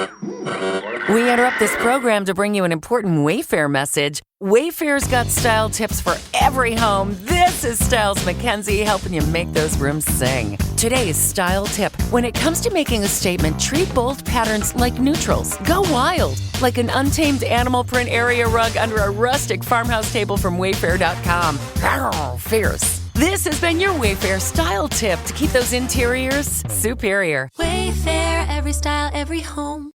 We interrupt this program to bring you an important Wayfair message. Wayfair's got style tips for every home. This is Styles McKenzie helping you make those rooms sing. Today's style tip. When it comes to making a statement, treat bold patterns like neutrals. Go wild, like an untamed animal print area rug under a rustic farmhouse table from Wayfair.com. Arr, fierce. This has been your Wayfair style tip to keep those interiors superior. Wayfair, every style, every home.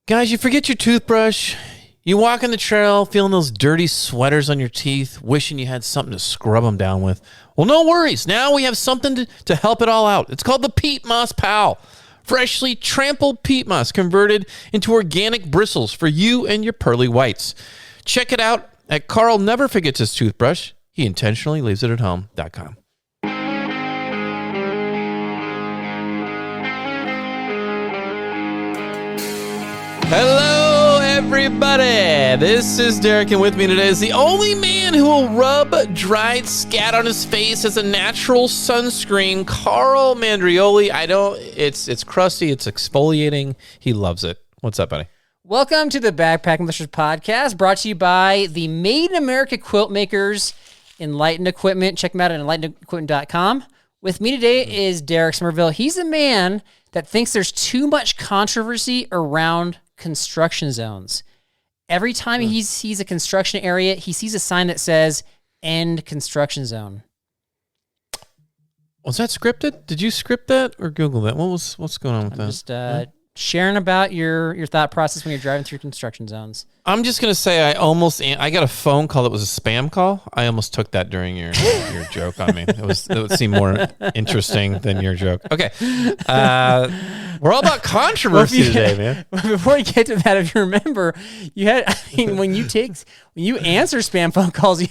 Guys, you forget your toothbrush. You walk on the trail feeling those dirty sweaters on your teeth, wishing you had something to scrub them down with. Well, no worries. Now we have something to help it all out. It's called the Peat Moss Pal. Freshly trampled peat moss converted into organic bristles for you and your pearly whites. Check it out at Carl Never Forgets His Toothbrush. He intentionally leaves it at home.com. Hello, everybody. This is Derek, and with me today is the only man who will rub dried scat on his face as a natural sunscreen, Carl Mandrioli. It's crusty, it's exfoliating. He loves it. What's up, buddy? Welcome to the Backpacking Listeners Podcast, brought to you by the Made in America quilt makers, Lighten Equipment. Check them out at enlightenequipment.com. With me today is Derek Somerville. He's a man that thinks there's too much controversy around construction zones. Every time he sees a construction area, he sees a sign that says "End construction zone." Was that scripted? Did you script that or Google that? What's going on with that? Just sharing about your thought process when you're driving through construction zones. I'm just gonna say I got a phone call that was a spam call. I almost took that during your joke on me. It would seem more interesting than your joke. Okay, we're all about controversy today, man. Before we get to that, if you remember, when you answer spam phone calls,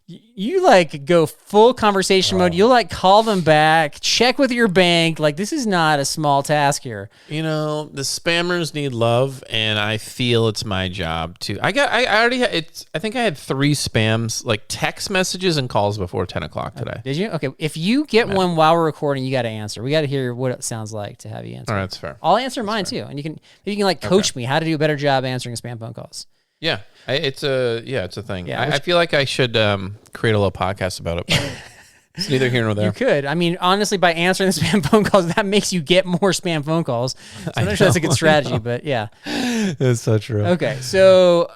you like go full conversation mode. You'll like call them back, check with your bank. Like, this is not a small task here. You know, the spammers need love, and I feel it's my job to. I think I had 3 spams, like text messages and calls before 10 o'clock today. Did you? Okay. If you get one while we're recording, you got to answer. We got to hear what it sounds like to have you answer. All right, that's fair. I'll answer mine too, and you can like coach me how to do a better job answering spam phone calls. Yeah, it's a thing. Yeah, I feel like I should create a little podcast about it. But it's neither here nor there. You could. I mean, honestly, by answering the spam phone calls, that makes you get more spam phone calls. So I'm not sure that's a good strategy, but yeah. It's so true. Okay, so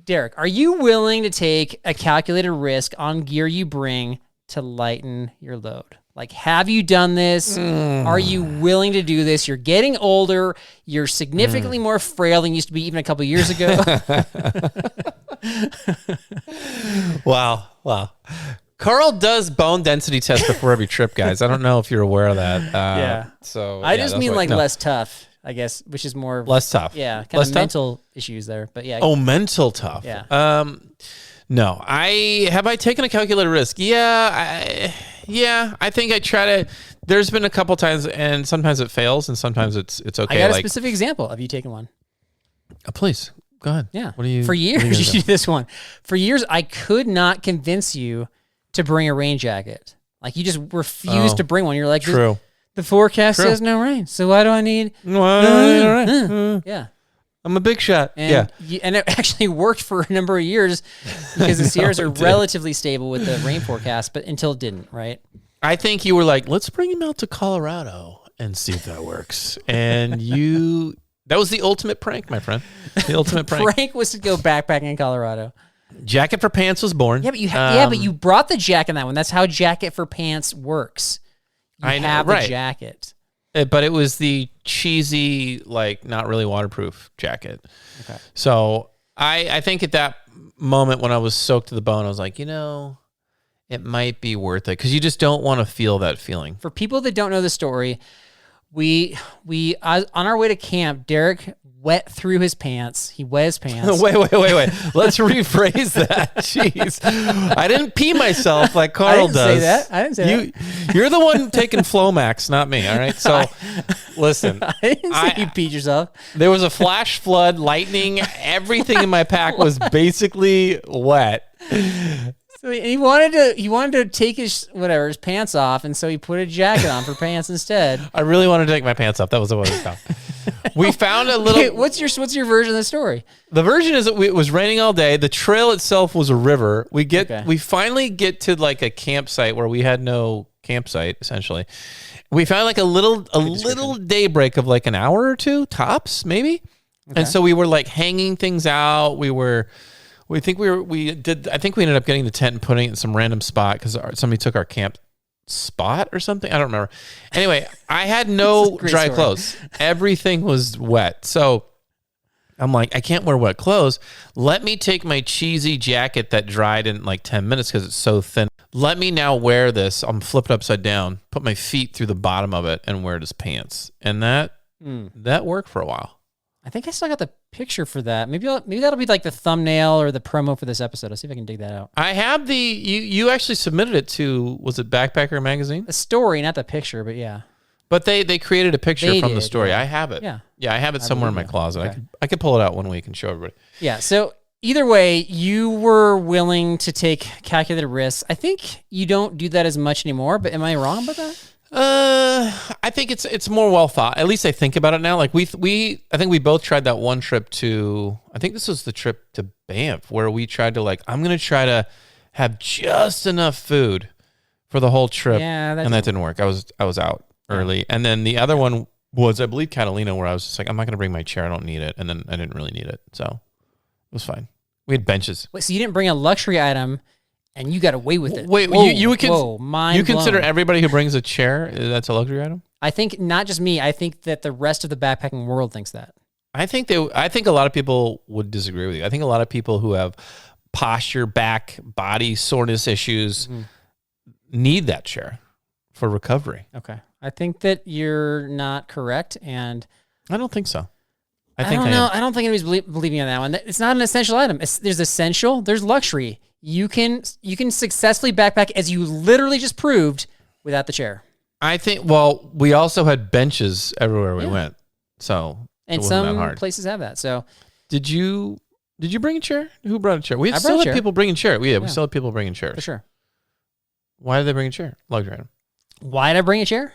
Derek, are you willing to take a calculated risk on gear you bring to lighten your load? Like, have you done this? Are you willing to do this? You're getting older. You're significantly more frail than you used to be even a couple of years ago. Wow. Carl does bone density test before every trip, guys. I don't know if you're aware of that. Yeah. So I just mean less tough, I guess, which is more less tough. Yeah, kind of mental issues there. But yeah. Oh, mental tough. Yeah. No. I taken a calculated risk? Yeah, I think I try to. There's been a couple times, and sometimes it fails, and sometimes it's okay. I got a specific example of you taking one. Please, go ahead. Yeah. What do you? For years, you do this one. For years, I could not convince you to bring a rain jacket. Like, you just refused to bring one. You're like, true. The forecast says no rain, so why do I need? Yeah. I'm a big shot. And and it actually worked for a number of years because the Sierras are relatively stable with the rain forecast, but until it didn't, right? I think you were like, let's bring him out to Colorado and see if that works. And that was the ultimate prank, my friend. The ultimate prank. Prank was to go backpacking in Colorado. Jacket for Pants was born. Yeah, but you brought the jacket in that one. That's how Jacket for Pants works. You have the jacket. But it was the cheesy, like, not really waterproof jacket. Okay. So I think at that moment when I was soaked to the bone, I was like, it might be worth it, because you just don't want to feel that feeling. For people that don't know the story, we on our way to camp, Derek wet through his pants. He wet his pants. Wait. Let's rephrase that. Jeez. I didn't pee myself like Carl does. I didn't say that. You're the one taking Flomax, not me, all right? So, listen. I didn't say you peed yourself. There was a flash flood, lightning. Everything in my pack was basically wet. So he wanted to take his pants off, and so he put a jacket on for pants instead. I really wanted to take my pants off. That was what it was about. We found a little. Wait, what's your version of the story? The version is that it was raining all day. The trail itself was a river. We finally get to like a campsite where we had no campsite essentially. We found like a little daybreak of like an hour or two tops maybe. Okay. And so we were like hanging things out. I think we ended up getting the tent and putting it in some random spot because somebody took our camp spot or something. I don't remember. Anyway, I had no dry clothes. Everything was wet. So I'm like, I can't wear wet clothes. Let me take my cheesy jacket that dried in like 10 minutes because it's so thin. Let me now wear this. I'm flipped upside down, put my feet through the bottom of it and wear it as pants. And that worked for a while. I think I still got the picture for that. Maybe that'll be like the thumbnail or the promo for this episode. I'll see if I can dig that out. I have you actually submitted it to, was it Backpacker Magazine? The story, not the picture, but yeah. But they created a picture from the story. Yeah. I have it. Yeah. Yeah, I have it somewhere in my closet. Okay. I could pull it out one week and show everybody. Yeah, so either way, you were willing to take calculated risks. I think you don't do that as much anymore, but am I wrong about that? I think it's more well thought. At least I think about it now. Like I think we both tried that one trip to, I think this was the trip to Banff where we tried to like, I'm going to try to have just enough food for the whole trip. Yeah, and that didn't work. I was out early. And then the other one was, I believe, Catalina, where I was just like, I'm not going to bring my chair. I don't need it. And then I didn't really need it. So it was fine. We had benches. Wait, so you didn't bring a luxury item and you got away with it? Wait, you consider everybody who brings a chair, that's a luxury item? I think not just me. I think that the rest of the backpacking world thinks that. I think a lot of people would disagree with you. I think a lot of people who have posture, back, body soreness issues need that chair for recovery. Okay. I think that you're not correct, and I don't think so. I don't know. I don't think anybody's believing on that one. It's not an essential item. There's essential. There's luxury. You can successfully backpack, as you literally just proved, without the chair. I think. Well, we also had benches everywhere we went, so and some places have that. So, did you bring a chair? Who brought a chair? We still had people bringing chairs. We still had people bringing chairs for sure. Why did they bring a chair? Luxury item. Why did I bring a chair?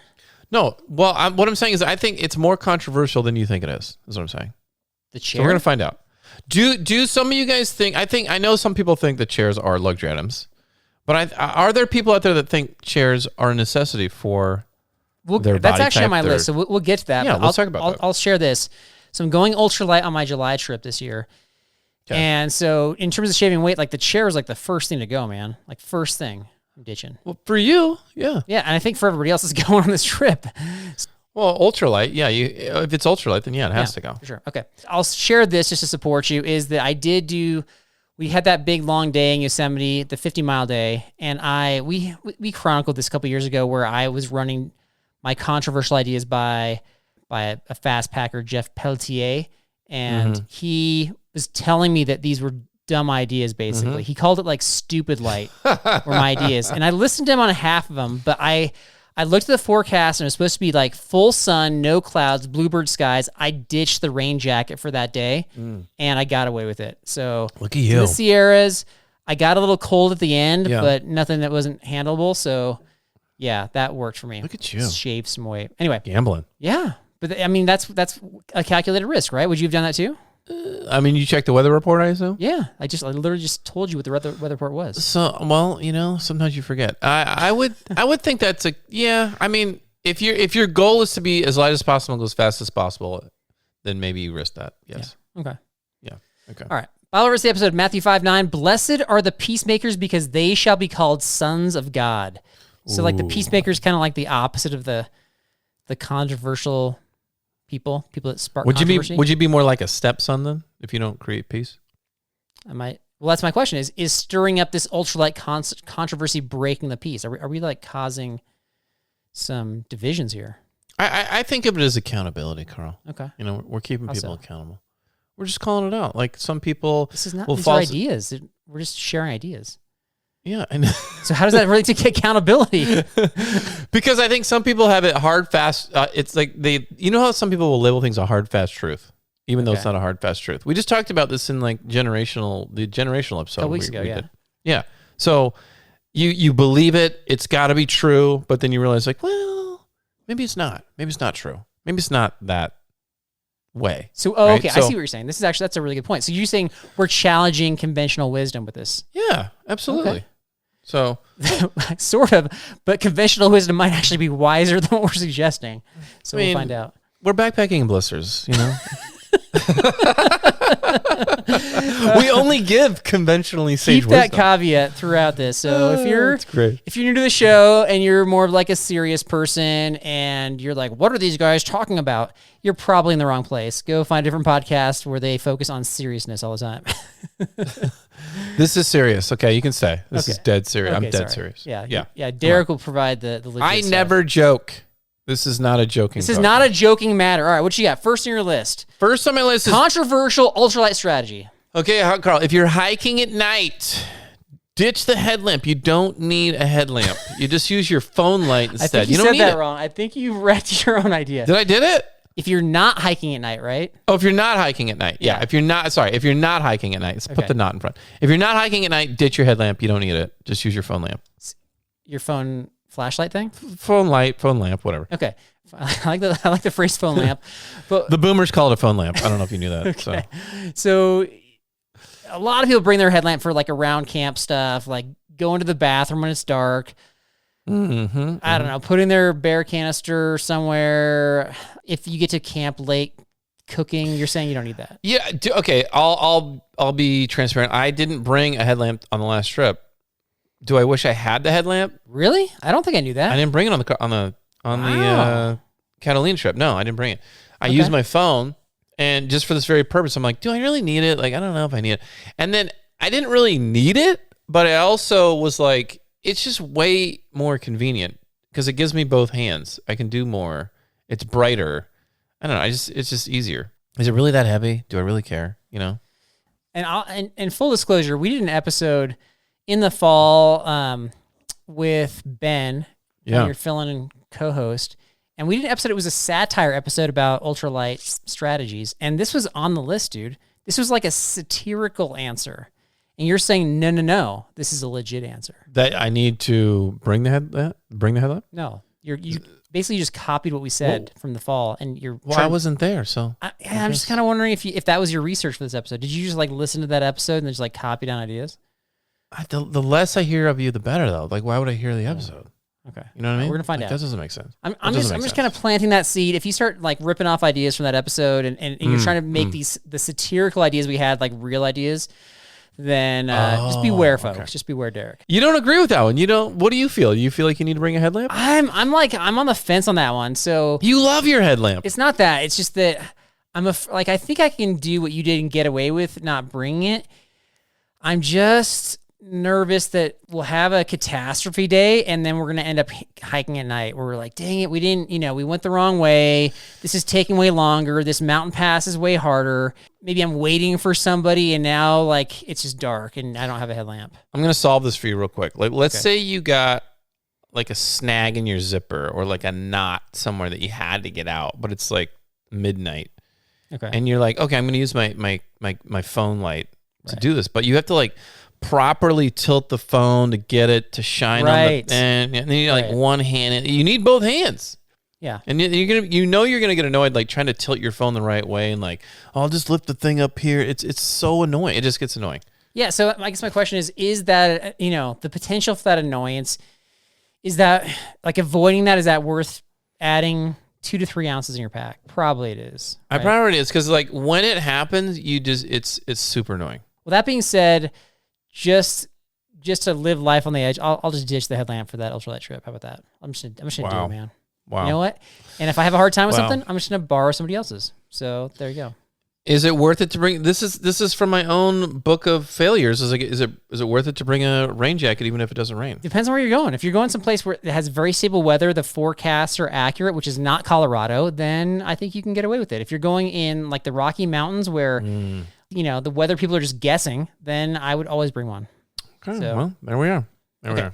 No. Well, what I'm saying is, I think it's more controversial than you think it is. Is what I'm saying. The chair. So we're gonna find out. Do some of you guys think? I know some people think that chairs are luxury items, but are there people out there that think chairs are a necessity for their body That's actually type, on my list, so we'll get to that. Yeah, let's talk about that. I'll share this. So I'm going ultralight on my July trip this year, and so in terms of shaving weight, like the chair is like the first thing to go, man. Like first thing I'm ditching. Well, for you, yeah, and I think for everybody else that's going on this trip. Well, ultralight, yeah. If it's ultralight, then it has to go. For sure. Okay. I'll share this just to support you, is that we had that big long day in Yosemite, the 50-mile day, and we chronicled this a couple years ago where I was running my controversial ideas by a fast packer, Jeff Pelletier, and he was telling me that these were dumb ideas, basically. He called it like stupid light were my ideas. And I listened to him on half of them, but I looked at the forecast and it was supposed to be like full sun, no clouds, bluebird skies. I ditched the rain jacket for that day and I got away with it. So look at you. The Sierras, I got a little cold at the end, but nothing that wasn't handleable. So yeah, that worked for me. Look at you. Shave some weight. Anyway. Gambling. Yeah. But I mean, that's a calculated risk, right? Would you have done that too? I mean, you checked the weather report, I assume? Yeah. I literally just told you what the weather report was. So, well, sometimes you forget. I would think that's I mean, if your goal is to be as light as possible and go as fast as possible, then maybe you risk that. Yes. Yeah. Okay. Yeah. Okay. All right. Bible verse of the episode, Matthew 5:9. Blessed are the peacemakers because they shall be called sons of God. So like the peacemakers, kind of like the opposite of the controversial people that spark controversy. Would you be more like a stepson then if you don't create peace? Well, that's my question. Is stirring up this ultralight controversy breaking the peace? Are we like causing some divisions here? I think of it as accountability, Carl. Okay. We're keeping people accountable. We're just calling it out. Like some people, these are ideas. We're just sharing ideas. Yeah, I know. So how does that really take accountability? Because I think some people have it hard, fast. It's like how some people will label things a hard, fast truth, even though it's not a hard, fast truth. We just talked about this in like the generational episode. A couple weeks ago, did. Yeah. So you believe it. It's got to be true, but then you realize like, well, maybe it's not. Maybe it's not true. Maybe it's not that way. So, right? okay, I see what you're saying. That's a really good point. So you're saying we're challenging conventional wisdom with this. Yeah, absolutely. Okay. So sort of, but conventional wisdom might actually be wiser than what we're suggesting. So we'll find out. We're backpacking in blisters, you know. We only give conventionally sage Keep that wisdom. caveat throughout this. So if you're great. if you're new to the show and you're more of like a serious person and you're like, what are these guys talking about? You're probably in the wrong place. Go find a different podcast where they focus on seriousness all the time. This is serious. Okay, you can stay. This is dead serious. Okay, I'm dead sorry. serious. Yeah. Derek will provide the legit I stuff. never joke. This is not a joking. This is not a joking matter. All right, what you got? First on your list. First on my list is Controversial ultralight strategy. okay, Carl. If you're hiking at night, ditch the headlamp. You don't need a headlamp. You just use your phone light instead. I think you don't said need that it. wrong. I think you wrecked your own idea. Did I did it? If you're not hiking at night, right? Oh, if you're not hiking at night. Yeah. Yeah. If you're not hiking at night, let's put Okay. the not in front. If you're not hiking at night, ditch your headlamp. You don't need it. Just use your phone lamp. Your phone flashlight thing? Phone light, phone lamp, whatever. Okay. I like the phrase phone lamp. But The boomers call it a phone lamp. I don't know if you knew that. so a lot of people bring their headlamp for like around camp stuff, like going to the bathroom when it's dark. I don't know, putting their bear canister somewhere. If you get to camp late cooking, you're saying you don't need that. Yeah. Okay. I'll be transparent. I didn't bring a headlamp on the last trip. Do I wish I had the headlamp? Really? I don't think I knew that. I didn't bring it on the Wow. Catalina trip. No, I didn't bring it. I used my phone, and just for this very purpose, I'm like, do I really need it? Like, I don't know if I need it. And then I didn't really need it, but I also was like, it's just way more convenient because it gives me both hands. I can do more. It's brighter. I don't know. It's just easier. Is it really that heavy? Do I really care? You know? And full disclosure, we did an episode in the fall with Ben, Yeah. your fill-in co-host, and we did an episode. It was a satire episode about ultralight strategies, and this was on the list, dude. This was like a satirical answer, and you're saying no. This is a legit answer. That I need to bring the headlamp? No, you basically just copied what we said from the fall, and you're. Well, I wasn't there, so I'm just kind of wondering if that was your research for this episode. Did you just like listen to that episode and then just like copy down ideas? the less I hear of you, the better, though. Like, why would I hear the episode? Okay, You know what I mean? We're gonna find Like, out. That doesn't make sense. I'm That doesn't just make sense. kind of planting that seed. If you start like ripping off ideas from that episode and you're trying to make the satirical ideas we had like real ideas, then just beware, folks. okay. Just beware, Derek. You don't agree with that one. You don't. What do you feel? You feel like you need to bring a headlamp? I'm on the fence on that one. So You love your headlamp. it's not that. It's just that I think I can do what you did and get away with not bringing it. I'm just nervous that we'll have a catastrophe day and then we're going to end up hiking at night where we're like, dang it, we didn't, we went the wrong way. This is taking way longer. This mountain pass is way harder. Maybe I'm waiting for somebody and now like it's just dark and I don't have a headlamp. I'm gonna solve this for you real quick. Like, let's say you got like a snag in your zipper or like a knot somewhere that you had to get out, but it's like midnight, Okay. and you're like, okay, I'm gonna use my phone light to do this, but you have to like properly tilt the phone to get it to shine Right. on the and then you need like Right. one hand. You need both hands. Yeah. And you're gonna get annoyed like trying to tilt your phone the right way and like, oh, I'll just lift the thing up here. It's so annoying. It just gets annoying. Yeah, so I guess my question is that, the potential for that annoyance, is that, like, avoiding that, is that worth adding 2 to 3 ounces in your pack? Probably it is. I right? probably is because like when it happens, it's super annoying. Well, that being said, just to live life on the edge, I'll just ditch the headlamp for that ultralight trip. How about that? I'm just gonna do Wow. it, man. Wow. You know what? And if I have a hard time with Wow. something, I'm just gonna borrow somebody else's. So there you go. Is it worth it to bring? This is from my own book of failures. Is it worth it to bring a rain jacket even if it doesn't rain? Depends on where you're going. If you're going someplace where it has very stable weather, the forecasts are accurate, which is not Colorado, then I think you can get away with it. If you're going in like the Rocky Mountains where, the weather people are just guessing, then I would always bring one. Okay, So- well, there we are. There we are.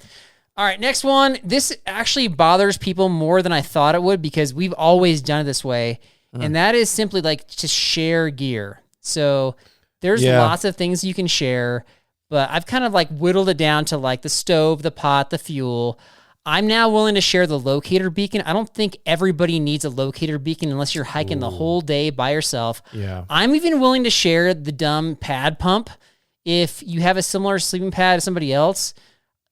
All right, next one. This actually bothers people more than I thought it would because we've always done it this way. And that is simply like to share gear. So there's Yeah. lots of things you can share, but I've kind of like whittled it down to like the stove, the pot, the fuel. I'm now willing to share the locator beacon. I don't think everybody needs a locator beacon unless you're hiking the whole day by yourself. Yeah. I'm even willing to share the dumb pad pump. If you have a similar sleeping pad to somebody else,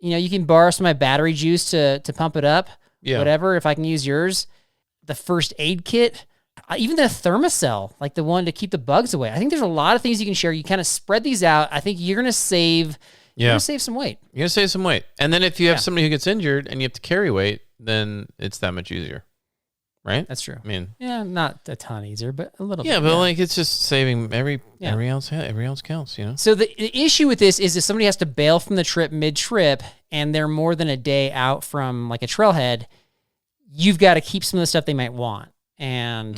you can borrow some of my battery juice to pump it up. Yeah. Whatever, if I can use yours. The first aid kit, even the thermocell, like the one to keep the bugs away. I think there's a lot of things you can share. You kind of spread these out. I think you're going to save... You're going to save some weight. You're going to save some weight. And then if you have somebody who gets injured and you have to carry weight, then it's that much easier. Right? That's true. I mean... Yeah, not a ton easier, but a little bit. Yeah, but like it's just saving every ounce counts, So the issue with this is if somebody has to bail from the trip mid-trip and they're more than a day out from like a trailhead, you've got to keep some of the stuff they might want. And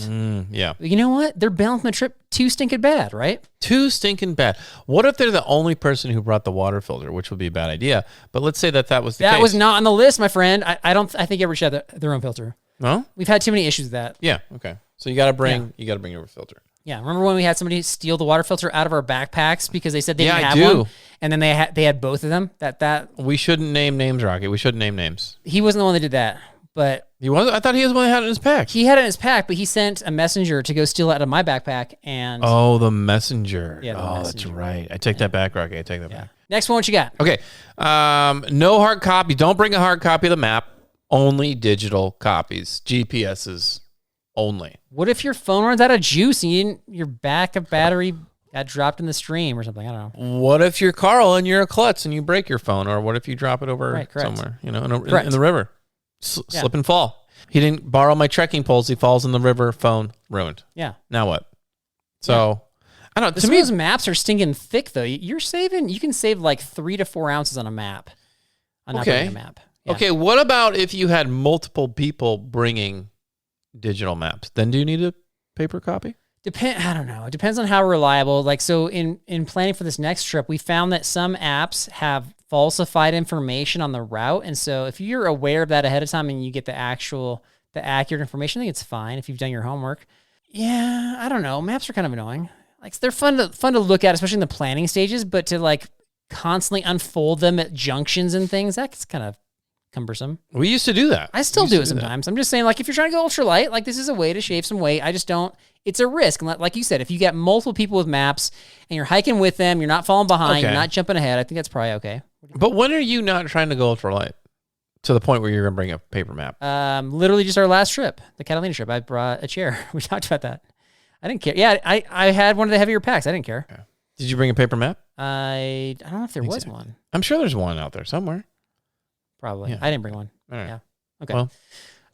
you know what? They're bailing from the trip too stinking bad, right? Too stinking bad. What if they're the only person who brought the water filter, which would be a bad idea. But let's say that was the case. That was not on the list, my friend. I think everybody should have their own filter. No? We've had too many issues with that. Yeah, okay. So you got to bring your filter. Yeah, remember when we had somebody steal the water filter out of our backpacks because they said they didn't have one, and then they had both of them. That we shouldn't name names, Rocky. We shouldn't name names. He wasn't the one that did that, but he was. I thought he was the one that had it in his pack. He had it in his pack, but he sent a messenger to go steal it out of my backpack. And the messenger. Yeah, that's right. I take that back, Rocky. I take that back. Next one, what you got? Okay. No hard copy. Don't bring a hard copy of the map. Only digital copies. GPSs only. What if your phone runs out of juice and your backup battery got dropped in the stream or something? I don't know. What if you're Carl and you're a klutz and you break your phone? Or what if you drop it over somewhere, in the river? Slip and fall. He didn't borrow my trekking poles. He falls in the river, phone, ruined. Yeah. Now what? So, I don't know. To me, those maps are stinking thick, though. You can save like 3 to 4 ounces on a map. On not bringing a map. Yeah. Okay, what about if you had multiple people bringing digital maps? Then do you need a paper copy? I don't know. It depends on how reliable. Like, so in planning for this next trip, we found that some apps have falsified information on the route. And so if you're aware of that ahead of time and you get the accurate information, I think it's fine if you've done your homework. Yeah, I don't know. Maps are kind of annoying. Like, they're fun to look at, especially in the planning stages, but to like constantly unfold them at junctions and things, that's kind of cumbersome. We used to do that. I still do it sometimes. I'm just saying, like, if you're trying to go ultralight, like, this is a way to shave some weight. I just don't. It's a risk. And like you said, if you get multiple people with maps and you're hiking with them, you're not falling behind, you're not jumping ahead, I think that's probably okay. But when are you not trying to go ultralight to the point where you're going to bring a paper map? Literally just our last trip, the Catalina trip. I brought a chair. We talked about that. I didn't care. Yeah, I had one of the heavier packs. I didn't care. Okay. Did you bring a paper map? I don't know if there was one. I'm sure there's one out there somewhere. Probably. Yeah. I didn't bring one. All right. Yeah. Okay. Well,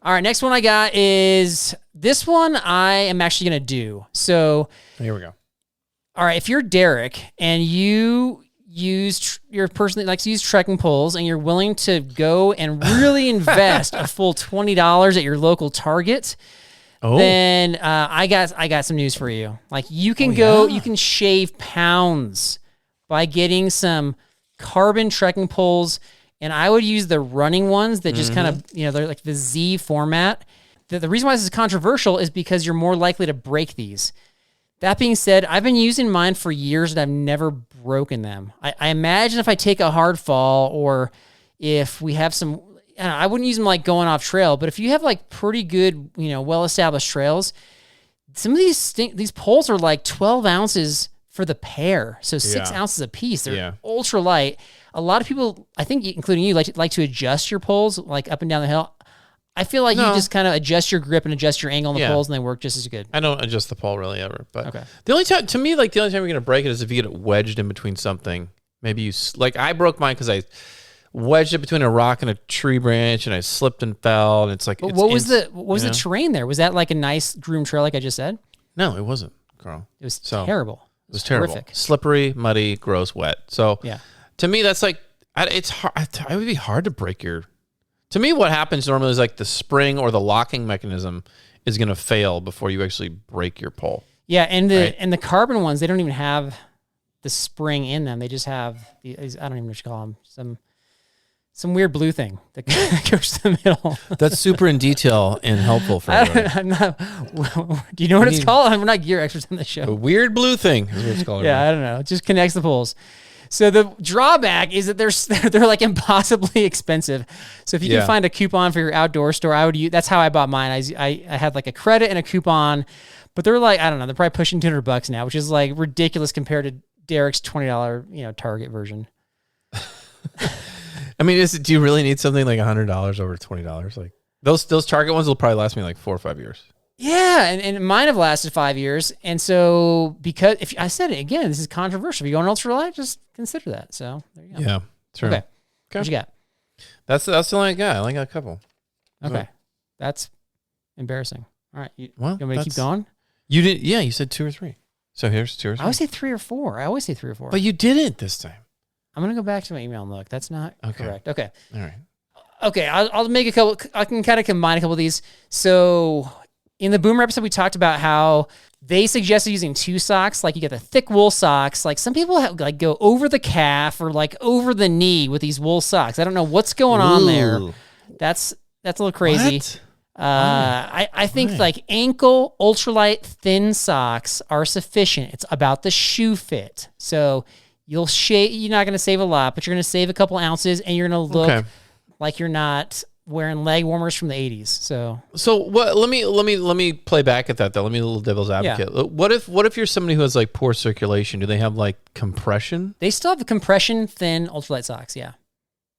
all right. Next one I got is this one I am actually going to do. So here we go. All right. If you're Derek and you're a person that likes to use trekking poles and you're willing to go and really invest a full $20 at your local Target, then I got some news for you. Like, you can you can shave pounds by getting some carbon trekking poles. And I would use the running ones that just kind of, they're like the Z format. The reason why this is controversial is because you're more likely to break these. That being said, I've been using mine for years and I've never broken them. I imagine if I take a hard fall or if we have some, I wouldn't use them like going off trail, but if you have like pretty good, well-established trails, some of these poles are like 12 ounces for the pair. So 6 ounces a piece. They're ultra light. A lot of people, I think, including you, like to adjust your poles like up and down the hill. I feel like you just kind of adjust your grip and adjust your angle on the poles, and they work just as good. I don't adjust the pole really ever, but the only time you're going to break it is if you get it wedged in between something. Maybe I broke mine because I wedged it between a rock and a tree branch, and I slipped and fell. And it's like, what was the terrain there? Was that like a nice groomed trail, like I just said? No, it wasn't, Carl. It was terrible. It was terrible. Horrific. Slippery, muddy, gross, wet. So to me, that's like, it's hard. It would be hard to break your. To me, what happens normally is like the spring or the locking mechanism is going to fail before you actually break your pole. Yeah, and the carbon ones, they don't even have the spring in them. They just have these, I don't even know what you call them, some weird blue thing that goes to the middle. That's super in detail and helpful for everybody. Do you know what it's called? We're not gear experts on the show. A weird blue thing is what it's called. Yeah, I don't know. It just connects the poles. So the drawback is that they're like impossibly expensive. So if you can find a coupon for your outdoor store, I would use. That's how I bought mine. I had like a credit and a coupon, but they're like, I don't know, they're probably pushing $200 now, which is like ridiculous compared to Derek's $20 Target version. I mean, do you really need something like $100 over $20? Like those Target ones will probably last me like 4 or 5 years. Yeah, and mine have lasted 5 years, and so because if I said it again, this is controversial. If you go on ultralight, just consider that. So there you go. Yeah, true. Okay, what you got? That's the only guy. I only got a couple. Okay, that's embarrassing. All right, you Well, want me to keep going? You did. Yeah, you said 2 or 3. So here's 2 or 3. I always say 3 or 4. I always say 3 or 4. But you didn't this time. I'm gonna go back to my email and look. That's not correct. Okay. All right. Okay, I'll make a couple. I can kind of combine a couple of these. So in the Boomer episode, we talked about how they suggested using 2 socks. Like you get the thick wool socks. Like some people like go over the calf or like over the knee with these wool socks. I don't know what's going on there. That's a little crazy. What? I think like ankle ultralight thin socks are sufficient. It's about the shoe fit. So you're not going to save a lot, but you're going to save a couple ounces and you're going to look like you're not wearing leg warmers from the 80s. So what? Let me play back at that though. Let me a little devil's advocate. Yeah. What if you're somebody who has like poor circulation? Do they have like compression? They still have the compression thin ultralight socks. Yeah,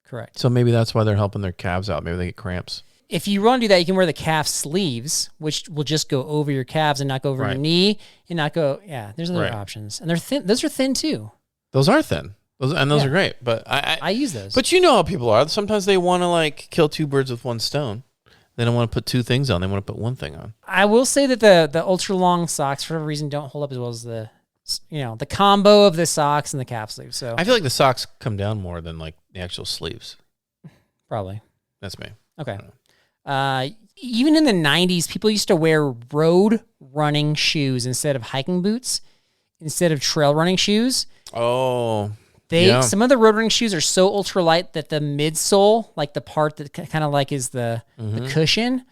correct. So maybe that's why they're helping their calves out. Maybe they get cramps. If you want to do that, you can wear the calf sleeves, which will just go over your calves and not go over your knee and not go. Yeah, there's other options, and they're thin. Those are thin too. Those are thin. Those are great, but I use those. But you know how people are. Sometimes they want to like kill 2 birds with 1 stone. They don't want to put 2 things on. They want to put 1 thing on. I will say that the ultra long socks, for whatever reason, don't hold up as well as the combo of the socks and the calf sleeves. So I feel like the socks come down more than like the actual sleeves. Probably. That's me. Okay. Even in the 90s, people used to wear road running shoes instead of hiking boots, instead of trail running shoes. Oh. Some of the road running shoes are so ultralight that the midsole, like the part that kind of like is the cushion,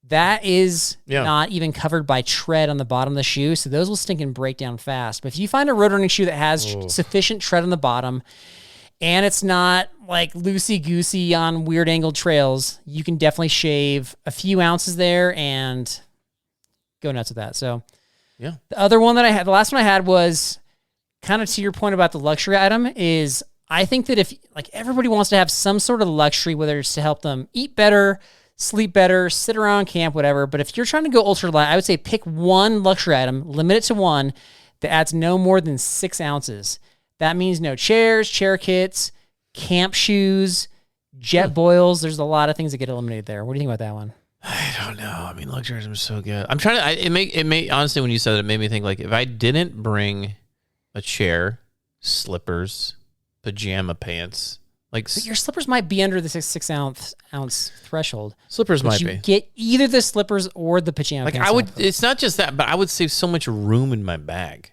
that is not even covered by tread on the bottom of the shoe. So those will stink and break down fast. But if you find a road running shoe that has sufficient tread on the bottom and it's not like loosey-goosey on weird angled trails, you can definitely shave a few ounces there and go nuts with that. So yeah. The other one that I had, the last one I had was kind of to your point about the luxury item is I think that if like everybody wants to have some sort of luxury, whether it's to help them eat better, sleep better, sit around camp, whatever. But if you're trying to go ultralight, I would say pick one luxury item, limit it to one that adds no more than 6 ounces. That means no chairs, chair kits, camp shoes, jet boils. There's a lot of things that get eliminated there. What do you think about that one? I don't know. I mean, luxury items are so good. I'm trying to. It may honestly, when you said it made me think like if I didn't bring a chair, slippers, pajama pants. Like but your slippers might be under the 6 ounce threshold. Slippers might be. Get either the slippers or the pajama pants. Like I would. It's not just that, but I would save so much room in my bag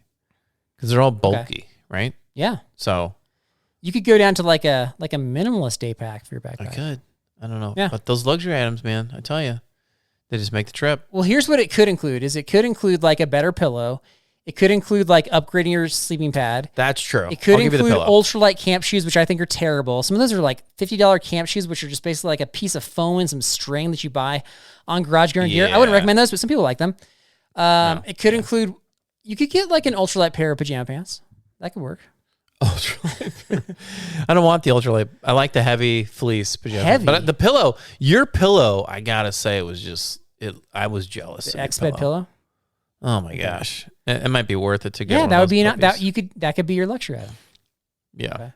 because they're all bulky, right? Yeah. So you could go down to like a minimalist day pack for your backpack. I could. I don't know. Yeah. But those luxury items, man, I tell you, they just make the trip. Well, here's what it could include: it could include like a better pillow. It could include like upgrading your sleeping pad. That's true. It could include ultralight camp shoes, which I think are terrible. Some of those are like $50 camp shoes, which are just basically like a piece of foam and some string that you buy on Garage Gear. I wouldn't recommend those, but some people like them. It could include, you could get like an ultralight pair of pajama pants. That could work. Ultralight. I don't want the ultralight. I like the heavy fleece pajama. Heavy. But the pillow, your pillow, I gotta say, it was just I was jealous. The X-Bed pillow. Oh my gosh, it might be worth it to get. Yeah, that would be that could be your luxury item. Yeah. Okay.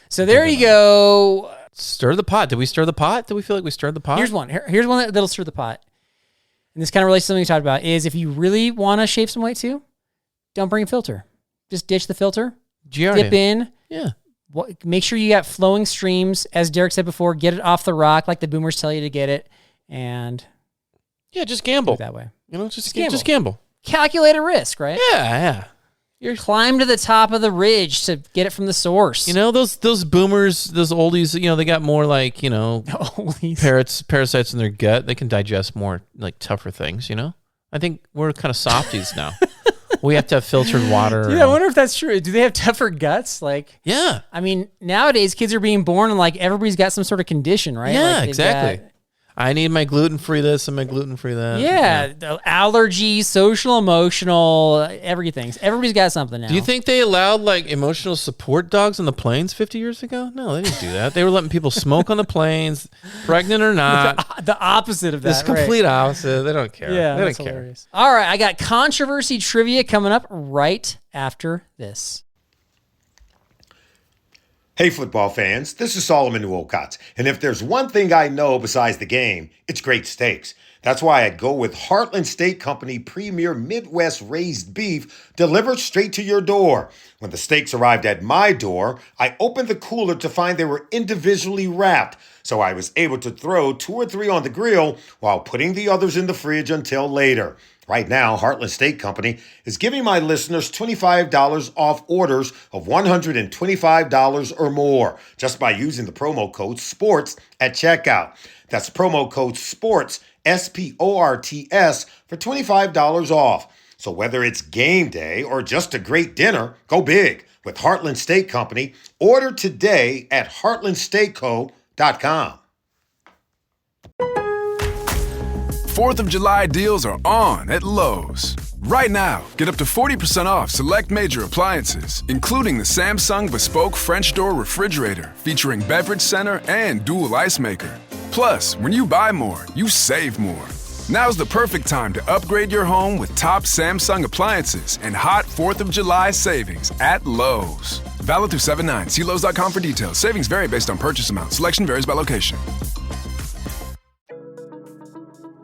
So there you go. Stir the pot. Did we stir the pot? Did we feel like we stirred the pot? Here's one. Here's one that'll stir the pot. And this kind of relates to something we talked about. Is if you really want to shave some weight too, don't bring a filter. Just ditch the filter. Dip in. Yeah. Make sure you got flowing streams. As Derek said before, get it off the rock like the boomers tell you to get it. And just gamble that way. You know, just gamble. Calculate a risk, right? Yeah. You climb to the top of the ridge to get it from the source. You know, those boomers, those oldies, you know, they got more like, you know, parasites in their gut. They can digest more like tougher things, you know? I think we're kind of softies now. We have to have filtered water. Dude, I wonder if that's true. Do they have tougher guts? Like, Yeah. I mean, nowadays kids are being born and like everybody's got some sort of condition, right? Yeah, Like, they've exactly. got- I need my gluten-free this and my gluten-free that. yeah, the allergies, social, emotional, everything. Everybody's got something now. Do you think they allowed like emotional support dogs on the planes 50 years ago? No, they didn't do that. They were letting people smoke on the planes, pregnant or not. the opposite of that? It's complete opposite. They don't care. Yeah, they that's don't care. hilarious. All right, I got controversy trivia coming up right after this. Hey, football fans, this is Solomon Wolcott, and if there's one thing I know besides the game, it's great steaks. That's why I go with Heartland Steak Company Premier Midwest Raised Beef delivered straight to your door. When the steaks arrived at my door, I opened the cooler to find they were individually wrapped, so I was able to throw 2 or 3 on the grill while putting the others in the fridge until later. Right now, Heartland Steak Company is giving my listeners $25 off orders of $125 or more just by using the promo code SPORTS at checkout. That's promo code SPORTS, SPORTS, for $25 off. So whether it's game day or just a great dinner, go big with Heartland Steak Company. Order today at heartlandsteakco.com. 4th of July deals are on at Lowe's. Right now, get up to 40% off select major appliances, including the Samsung Bespoke French Door Refrigerator featuring beverage center and dual ice maker. Plus, when you buy more, you save more. Now's the perfect time to upgrade your home with top Samsung appliances and hot 4th of July savings at Lowe's. Valid through 7/9. See Lowe's.com for details. Savings vary based on purchase amount. Selection varies by location.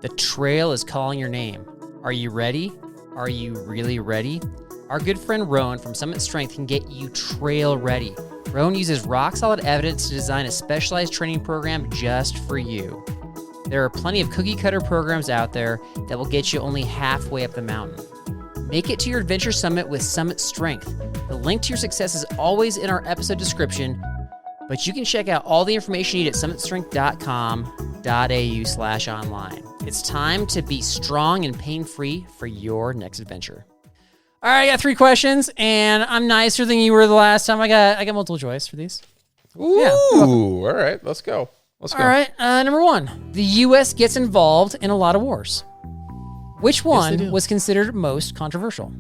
The trail is calling your name. Are you ready? Are you really ready? Our good friend Rowan from Summit Strength can get you trail ready. Rowan uses rock-solid evidence to design a specialized training program just for you. There are plenty of cookie-cutter programs out there that will get you only halfway up the mountain. Make it to your adventure summit with Summit Strength. The link to your success is always in our episode description, but you can check out all the information you need at summitstrength.com.au/online. It's time to be strong and pain-free for your next adventure. All right, I got 3 questions, and I'm nicer than you were the last time. I got multiple choice for these. Ooh, all right. Let's go. Let's go. All right, number 1. The U.S. gets involved in a lot of wars. Which one was considered most controversial?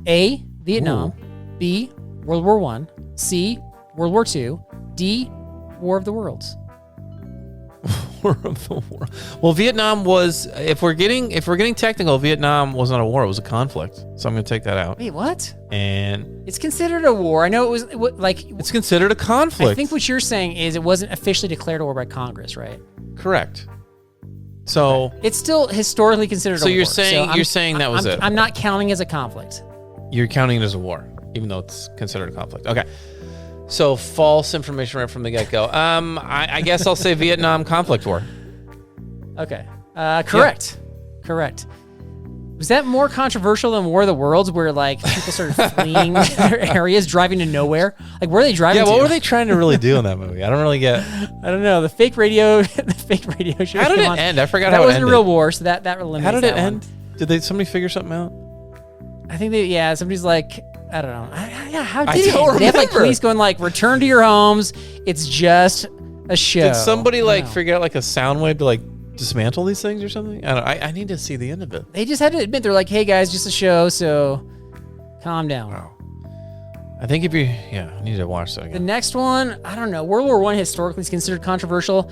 A, Vietnam. B, World War I. C, World War II. D, War of the Worlds. War of the World. Well, Vietnam was. If we're getting technical, Vietnam wasn't a war; it was a conflict. So I'm going to take that out. Wait, what? And It's considered a war. I know it was like. it's considered a conflict. I think what you're saying is it wasn't officially declared a war by Congress, right? Correct. So It's still historically considered a war. you're saying I'm- you're saying that was I'm, it. I'm not counting as a conflict. You're counting it as a war, even though it's considered a conflict. Okay. So false information right from the get-go. I guess I'll say Vietnam conflict war. Okay. Correct. Correct. Was that more controversial than War of the Worlds, where like people started fleeing their areas, driving to nowhere? Like, where are they driving Yeah, to? what were they trying to really do in that movie? I don't really get. I don't know. The fake radio show. How did came it on. end? I forgot that how it wasn't ended. a real war, so that eliminates. How did it that one. end? Did somebody figure something out? I think somebody's like, I don't know. How I did it don't end? They have like remember. police going like, return to your homes. It's just a show. Did somebody I like don't know. figure out like a sound wave to like dismantle these things or something? I don't. I need to see the end of it. They just had to admit, they're like, hey guys, just a show, so calm down. Wow. I think I need to watch that The again. next one, I don't know. World War I historically is considered controversial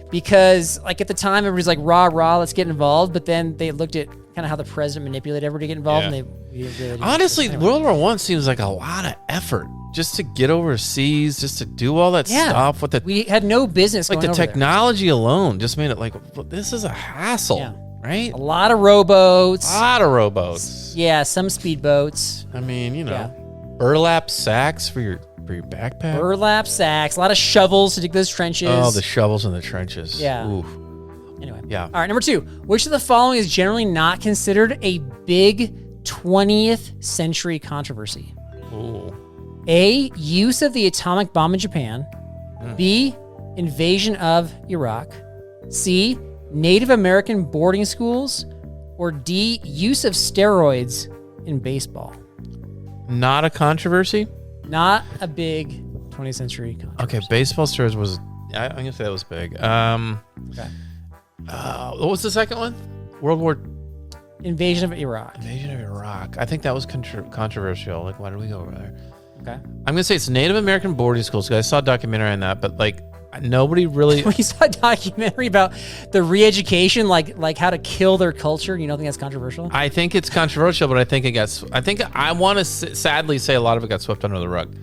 because, like, at the time, everybody's like, rah, let's get involved. But then they looked at kind of how the president manipulated everybody to get involved, Yeah. and they really didn't. Honestly, Anyway. World War I seems like a lot of effort just to get overseas, just to do all that stuff with the we had no business like going the over there. technology alone just made it like this is a hassle, Yeah. right? A lot of rowboats. A lot of rowboats. Yeah, some speedboats. I mean, Yeah. burlap sacks for your backpack. Burlap sacks. A lot of shovels to dig those trenches. Oh, the shovels in the trenches. Yeah. Oof. Anyway. Yeah. All right, number 2. Which of the following is generally not considered a big 20th century controversy? Ooh. A, use of the atomic bomb in Japan. Hmm. B, invasion of Iraq. C, Native American boarding schools. Or D, use of steroids in baseball? Not a controversy? Not a big 20th century controversy. Okay, baseball stars was... I'm going to say that was big. Okay. What was the second one? World War... Invasion of Iraq. Invasion of Iraq. I think that was controversial. Like, why did we go over there? Okay. I'm going to say it's Native American boarding schools, because I saw a documentary on that, but, like, nobody really... We saw a documentary about the re-education, like how to kill their culture. You don't think that's controversial? I think it's controversial, but I think I want to sadly say a lot of it got swept under the rug.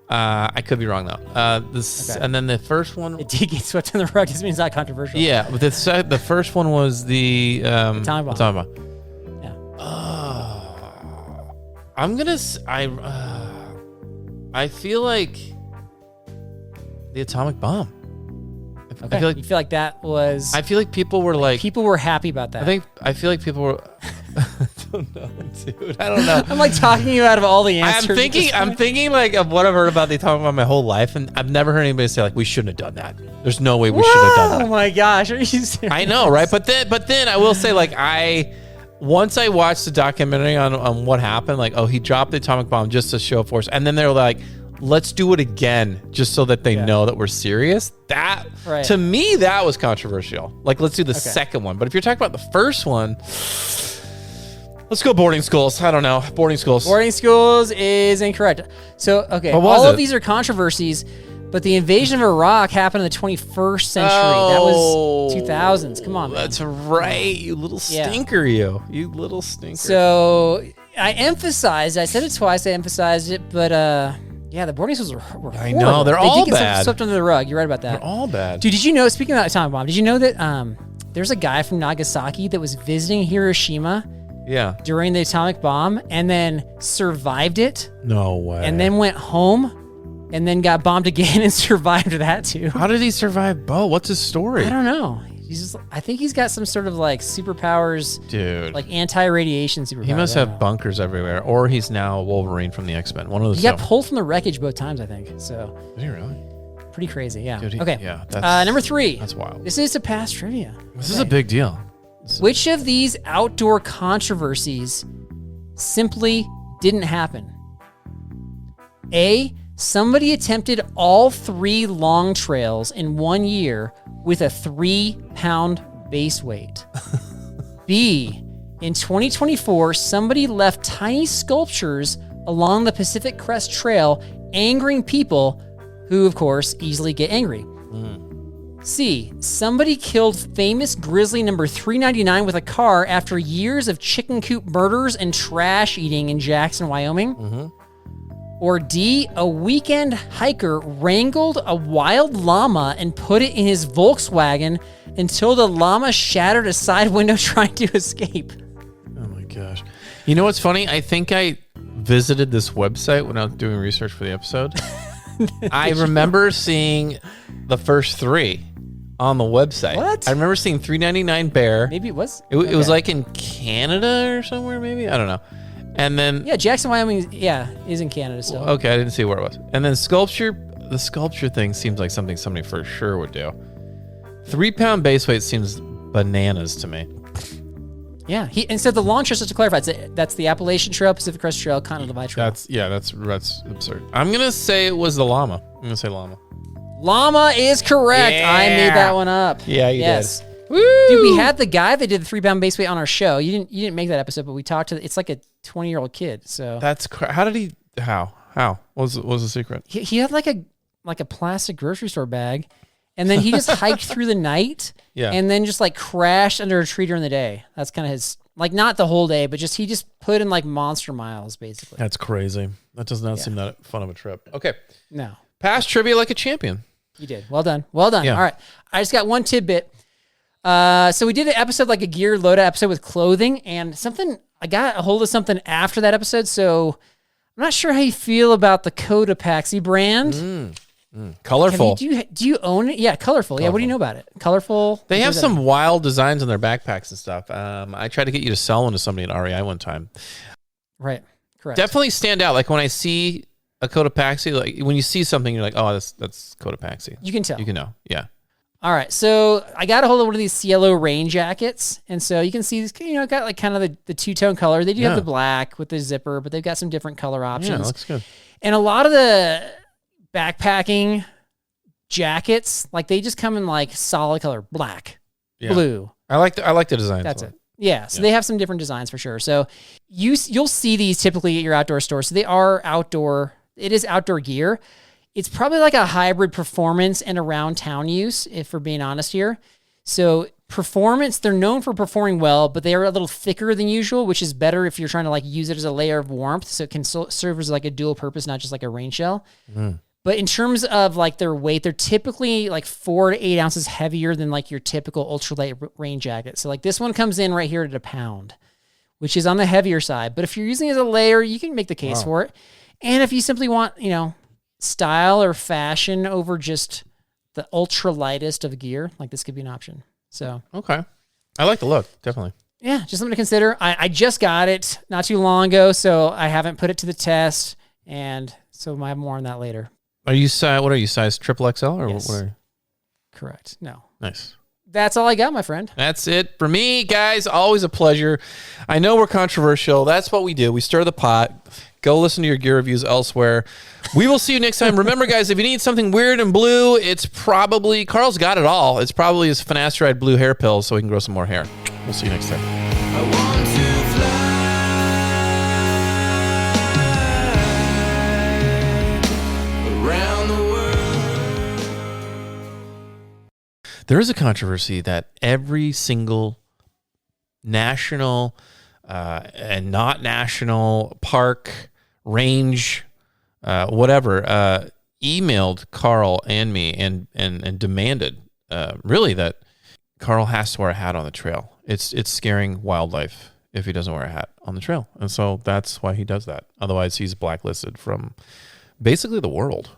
I could be wrong though. Okay. And then the first one, It did get swept under the rug. Doesn't mean it's not controversial. yeah, but the first one was the Atomic bomb. Atomic bomb. Yeah. I'm gonna I feel like the atomic bomb. Okay. You feel like that was... I feel like people were like, people were happy about that. I feel like people were. I don't know, dude. I don't know. I'm like talking you out of all the answers. I'm thinking like of what I've heard about the atomic bomb my whole life, and I've never heard anybody say like we shouldn't have done that. There's no way we should have done that. Oh my gosh, are you serious? I know, right? But then I will say like once I watched the documentary on what happened, like he dropped the atomic bomb just to show force, and then they were like, let's do it again just so that they know that we're serious. That to me that was controversial. Like let's do the second one. But if you're talking about the first one, let's go boarding schools. I don't know. Boarding schools. Boarding schools is incorrect. So, okay, all of these are controversies, but the invasion of Iraq happened in the 21st century. That was 2000s. Come on, man. That's right. You little stinker, you little stinker. So I said it twice, I emphasized it, but yeah, the boarding schools were horrible. I know. They're all did get bad. swept under the rug. You're right about that. They're all bad. Dude, did you know, speaking of that atomic bomb, did you know that there's a guy from Nagasaki that was visiting Hiroshima during the atomic bomb and then survived it? No way. And then went home and then got bombed again and survived that too. How did he survive both? What's his story? I don't know. I think he's got some sort of like superpowers, dude. Like anti-radiation superpowers. He must have bunkers everywhere, or he's now Wolverine from the X-Men. One of those. He got pulled from the wreckage both times, I think. So. Did he really? Pretty crazy, yeah. Dude, okay. Yeah. That's, number 3. That's wild. This is a past trivia. This is a big deal. Which of these outdoor controversies simply didn't happen? A. Somebody attempted all 3 long trails in 1 year with a 3-pound base weight. B. In 2024, somebody left tiny sculptures along the Pacific Crest Trail, angering people who, of course, easily get angry. C. Somebody killed famous grizzly number 399 with a car after years of chicken coop murders and trash eating in Jackson, Wyoming. Or D, a weekend hiker wrangled a wild llama and put it in his Volkswagen until the llama shattered a side window trying to escape. Oh my gosh. You know what's funny? I think I visited this website when I was doing research for the episode. I remember seeing the first 3 on the website. What? I remember seeing 399 bear. Maybe it was? It was like in Canada or somewhere, maybe? I don't know. And then... Yeah, Jackson, Wyoming, is in Canada still. Okay, I didn't see where it was. And then the sculpture thing seems like something somebody for sure would do. 3-pound base weight seems bananas to me. Yeah, and so the long trail, just to clarify, that's the Appalachian Trail, Pacific Crest Trail, Continental Divide Trail. That's absurd. I'm going to say it was the llama. I'm going to say llama. Llama is correct. Yeah. I made that one up. Yeah, you did. Woo! Dude, we had the guy that did the 3-pound base weight on our show. You didn't make that episode, but we talked to. It's like a 20-year-old kid. So that's how did he? How? What was the secret? He had like a plastic grocery store bag, and then he just hiked through the night. Yeah. And then just like crashed under a tree during the day. That's kind of his, like, not the whole day, but he just put in like monster miles basically. That's crazy. That does not seem that fun of a trip. Okay. No. Past trivia like a champion. You did. Well done. Well done. Yeah. All right. I just got one tidbit. So we did an episode, like a gear load episode with clothing, and I got a hold of something after that episode. So I'm not sure how you feel about the Cotopaxi brand. Colorful. Do you own it? Yeah, colorful. Yeah, what do you know about it? Colorful. They have some wild designs on their backpacks and stuff. I tried to get you to sell one to somebody at REI one time. Right. Correct. Definitely stand out. Like when I see a Cotopaxi, like when you see something, you're like, oh, that's Cotopaxi. You can tell. You can know. Yeah. All right, so I got a hold of one of these Cielo rain jackets, and so you can see this, got like kind of the two-tone color. They do have the black with the zipper, but they've got some different color options. Yeah, looks good. And a lot of the backpacking jackets, like they just come in like solid color, black, blue. I like the design. That's it. Yeah, so they have some different designs for sure. So you'll see these typically at your outdoor store. So they are outdoor. It is outdoor gear. It's probably like a hybrid performance and around town use, if we're being honest here. So performance, they're known for performing well, but they are a little thicker than usual, which is better if you're trying to like use it as a layer of warmth. So it can serve as like a dual purpose, not just like a rain shell. But in terms of like their weight, they're typically like 4 to 8 ounces heavier than like your typical ultralight rain jacket. So like this one comes in right here at a pound, which is on the heavier side. But if you're using it as a layer, you can make the case for it. And if you simply want, style or fashion over just the ultra lightest of gear, like this could be an option. So okay, I like the look, definitely. Yeah, just something to consider. I just got it not too long ago, so I haven't put it to the test, and so I have more on that later. Are you size? What are you, size triple XL or Yes. what? Correct. No. Nice. That's all I got, my friend. That's it for me, guys. Always a pleasure. I know we're controversial. That's what we do. We stir the pot. Go listen to your gear reviews elsewhere. We will see you next time. Remember, guys, if you need something weird and blue, it's probably, Carl's got it all. It's probably his finasteride blue hair pills so he can grow some more hair. We'll see you next time. I want to fly around the world. There is a controversy that every single national and not national park, range, whatever, emailed Carl and me and demanded really that Carl has to wear a hat on the trail. It's scaring wildlife if he doesn't wear a hat on the trail. And so that's why he does that. Otherwise, he's blacklisted from basically the world.